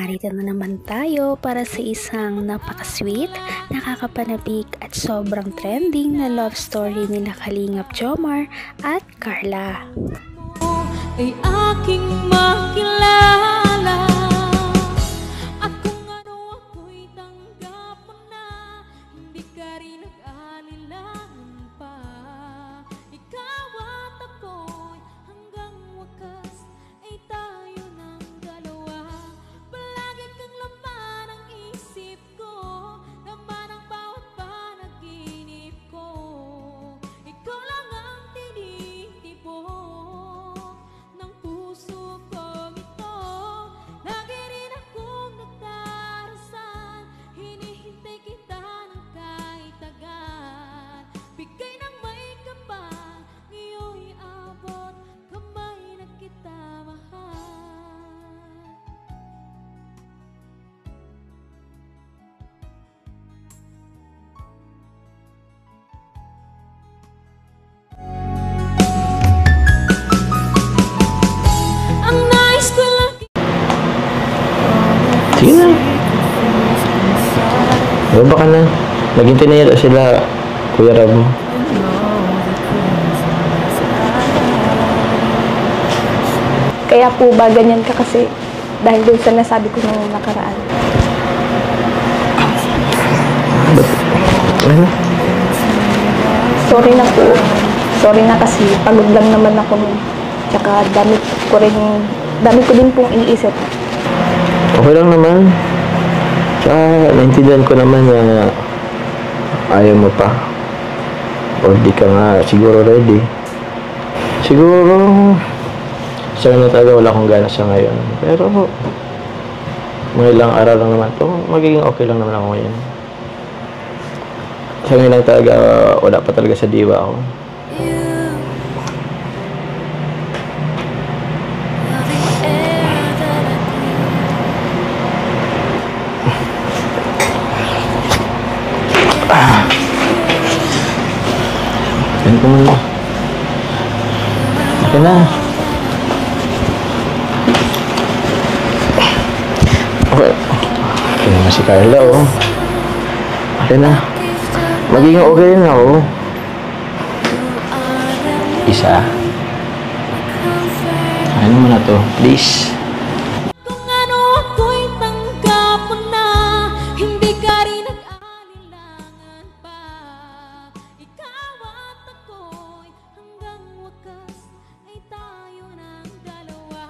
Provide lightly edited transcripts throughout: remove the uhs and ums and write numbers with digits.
narito na naman tayo para sa isang napaka-sweet, nakakapanabik at sobrang trending na love story nila Kalingap Jomar at Carla. Ay aking makilala at kung ano ako'y tanggap mo na, hindi ka rin nag-alilangan pa. Ikaw at ako'y hanggang wakas ay tayo ng dalawa. Palagi kang laman ang isip ko, laman ang bawat panaginip ko. Ikaw lang ang tinitibo ng puso kong ito. Lagi rin akong nagdarasal, hinihintay kita ng kahit agad. Bigay ng may kapal, ngayon'y abot kamay na kita mahal. Ang nais ko lang. Sige na. Baba ka na. Naghintay na yata sila, Kuya Rab mo. Kaya po ba ganyan ka kasi dahil dun sa nasabi ko nung nakaraan? Ano? Sorry na po. Sorry na kasi pagod lang naman ako nun. Tsaka dami ko din pong iniisip. Okay lang naman. Tsaka naintindihan ko naman na ayaw mo pa. O di ka nga siguro ready. Siguro sa na talaga wala akong gana sa ngayon. Pero mga ilang araw lang naman to, magiging okay lang naman ako ngayon. Sa ngayon lang talaga wala pa talaga sa diwa ako. Ganito mo na. Okay na. Okay. Okay naman si Carla, oh. Okay na. Magiging okay rin ako. Isa. Ano mo na to, please. Kung ano ako'y tanggap mo na, hindi ka rin nag-alilangan pa. Ikaw at ako'y hanggang wakas ay tayo ng dalawa.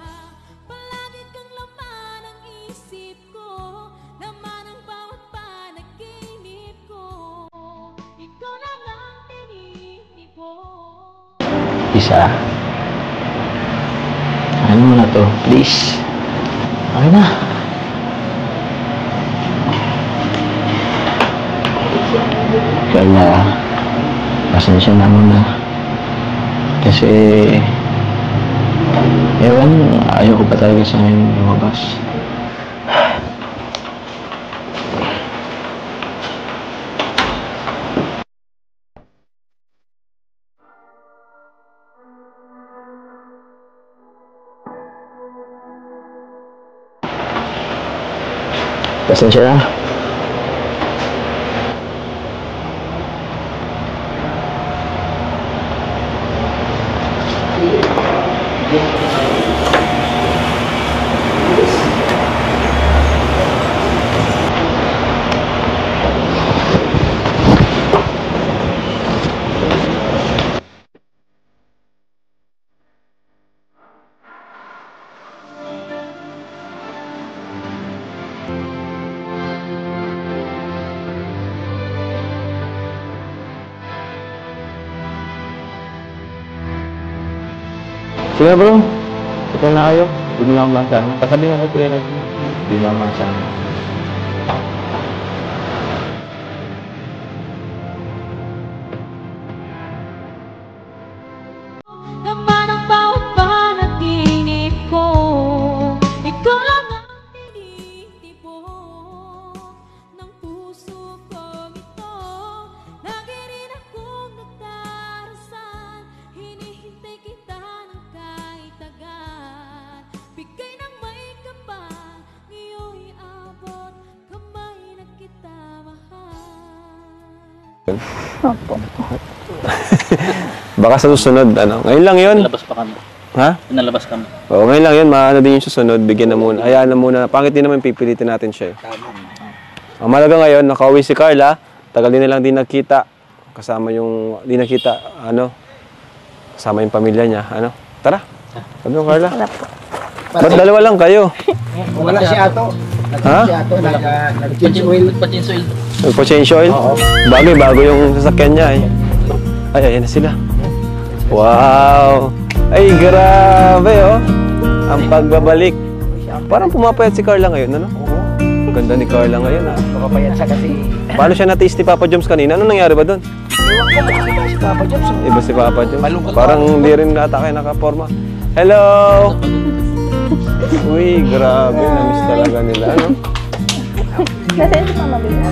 Palagi kang laman ang isip ko, laman ang bawat panaginip ko. Ikaw lang ang tinitibo. Isa. Ano mo na to, please. Okay na. Kaya, pasensya na muna. Kasi, ewan, ayaw ko pa talaga sa ngayon lumabas. Pasensya na. Sige bro, ito na kayo. Huwag na akong masama. Kasabihin ako kuya na hindi na masama. Laman ang bawat panaginip ko, ikaw lang ang tinitibo ng puso kong ito. Lagi rin akong nagdarasal, hinihintay kita ng kahit agad. Bigay ng may kapal, ngayon'y Opo. Baka sa susunod, ano. Ngayon lang yun. Nalabas pa kami. Ha? Nalabas kami. Oo, ngayon lang yun. Maano din yung susunod. Bigyan na muna. Hayaan na muna. Pangit din naman pipilitin natin siya. Ang malaga ngayon, nakauwi si Carla. Tagal din nilang di nagkita. Kasama yung, di nakita, ano, kasama yung pamilya niya. Ano? Tara. Sabi mo, Carla. Wala po. Ba't dalawa lang kayo? Wala si Ato. Ha? Si Ato, nag-change oil. Nagpa-change oil. Nagpa-change oil? Bago yung sasakyan niya eh. Ay, ayan na sila. Wow! Ay, grabe oh. Ang pagbabalik. Parang pumapayat si Carla ngayon, ano? Ang ganda ni Carla ngayon, ha? Kapapayat siya kasi. Paano siya natiis ni Papa Joms kanina? Ano nangyari ba doon? Si Papa Jobs. Iba si Papa Joms. Malungkot Parang hindi rin nata kayo nakaporma. Hello! Uy, grabe. Namiss talaga nila, ano? Nasaan si Mama Bea?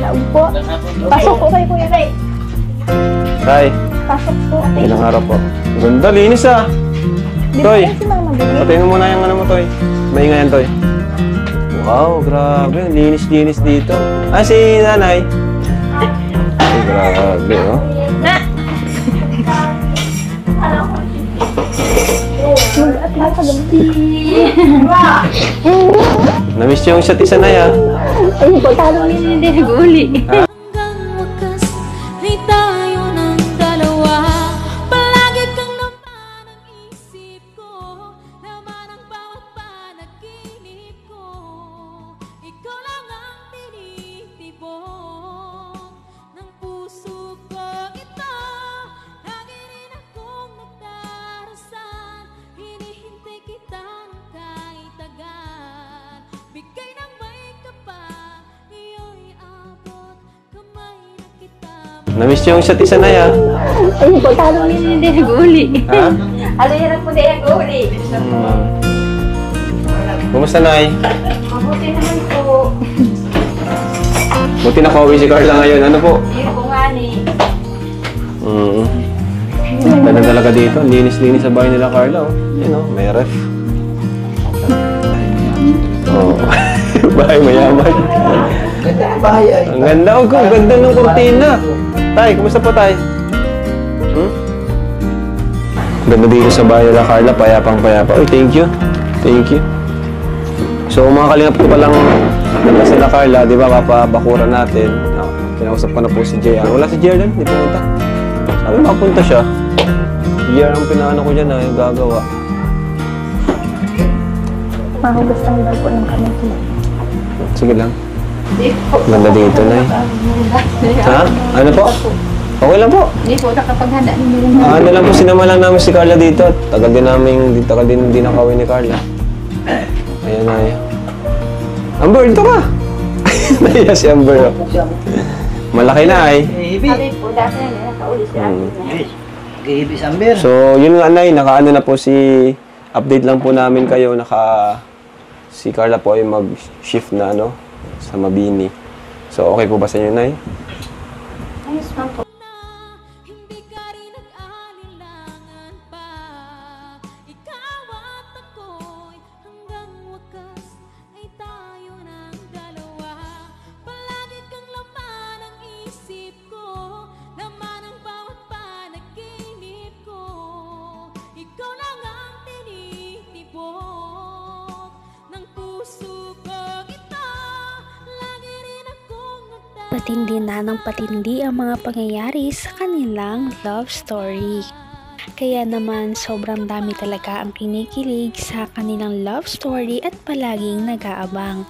Naog po. Pasok po kayo, Kuya Ray. Tay, Pasok po. ilang araw po. Ganda, linis ah. Di ba Toy. yan si Mama Bea? Patayin mo muna yung ano mo, Toy. Maingay yan, Toy. Wow, grabe. Linis-linis dito. Ah, si nanay. Ay, grabe, oh. Mag-at ka lang. Namiss yung isa't isa na ya. Ayun po, talo Hindi nag-uli. Hanggang wakas ay tayo ng dalawa. Palagi kang laman ang isip ko, laman ang bawat panaginip ko. Ikaw lang ang tinitibok ng puso ko ito. Lagi rin akong nagdarasal, hinihintay kita ng kahit agad. Bigay ng may kapal, iyo'y abot, kamay na kita. Namiss yung isa't isa na ya. Ayun po, talo Hindi nag-uli. Ha? Ano yan po na nag-uli? Kumusta, Nay? Mabuti naman po. Buti nakauwi si Carla ngayon. Ano po? Ayun po nga ni. Ganda talaga dito. Ang linis-linis sa bahay nila, Carla. Oh. Yan oh, may ref. Oh. Bahay mayaman. Ganda ang bahay ay. Ang ganda. Oh, ang ganda ng kurtina. Tay, kumusta po, Tay? Ganda dito sa bahay nila, Carla. Payapang-payapa. Uy, thank you. Thank you. So, mga kalingap ko palang nila sila, Carla. Di ba, papabakura natin. Kinausap ko na po si JR. Wala si JR din. Hindi pumunta. Sabi, makapunta siya. JR ang pinaano ko dyan na yung gagawa. Mahugas lang daw po ng kamay ko. Sige lang. Ganda dito, Nay. Ha? Ano po? Okay lang po. Hindi po nakapaghanda ni Miriam. Ano lang po, sinama lang namin si Carla dito. Tagal din nakawin ni Carla. Ayan, Nay. Amber, dito ka! Nahiya si Amber. Oh. Malaki na, ay. Sabi po, dati na nakauli si Ate. Gihibis Amber. So, yun nga, Nay. Nakaano na po update lang po namin kayo. Si Carla po ay mag-shift na, ano, sa Mabini. So, okay po ba sa inyo, Nay? Ayos lang po. Hindi ka rin nag-alinlangan pa. Ikaw at ako'y hanggang wakas ay tayo ng dalawa. Palagi kang laman ang isip ko, laman ang bawat panaginip ko. Ikaw lang ang tinitibok ng puso ko ito. Lagi rin akong Patindi na ng patindi ang mga pangyayari sa kanilang love story. Kaya naman sobrang dami talaga ang kinikilig sa kanilang love story at palaging nag-aabang.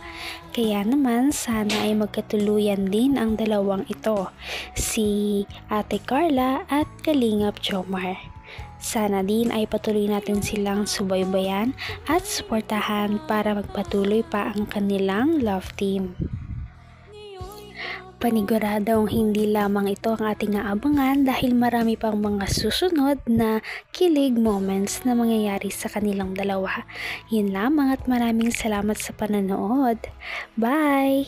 Kaya naman sana ay magkatuluyan din ang dalawang ito, si Ate Carla at Kalingap Jomar. Sana din ay patuloy natin silang subaybayan at suportahan para magpatuloy pa ang kanilang love team. Paniguradong hindi lamang ito ang ating aabangan dahil marami pang mga susunod na kilig moments na mangyayari sa kanilang dalawa. Yun lamang at maraming salamat sa panonood. Bye!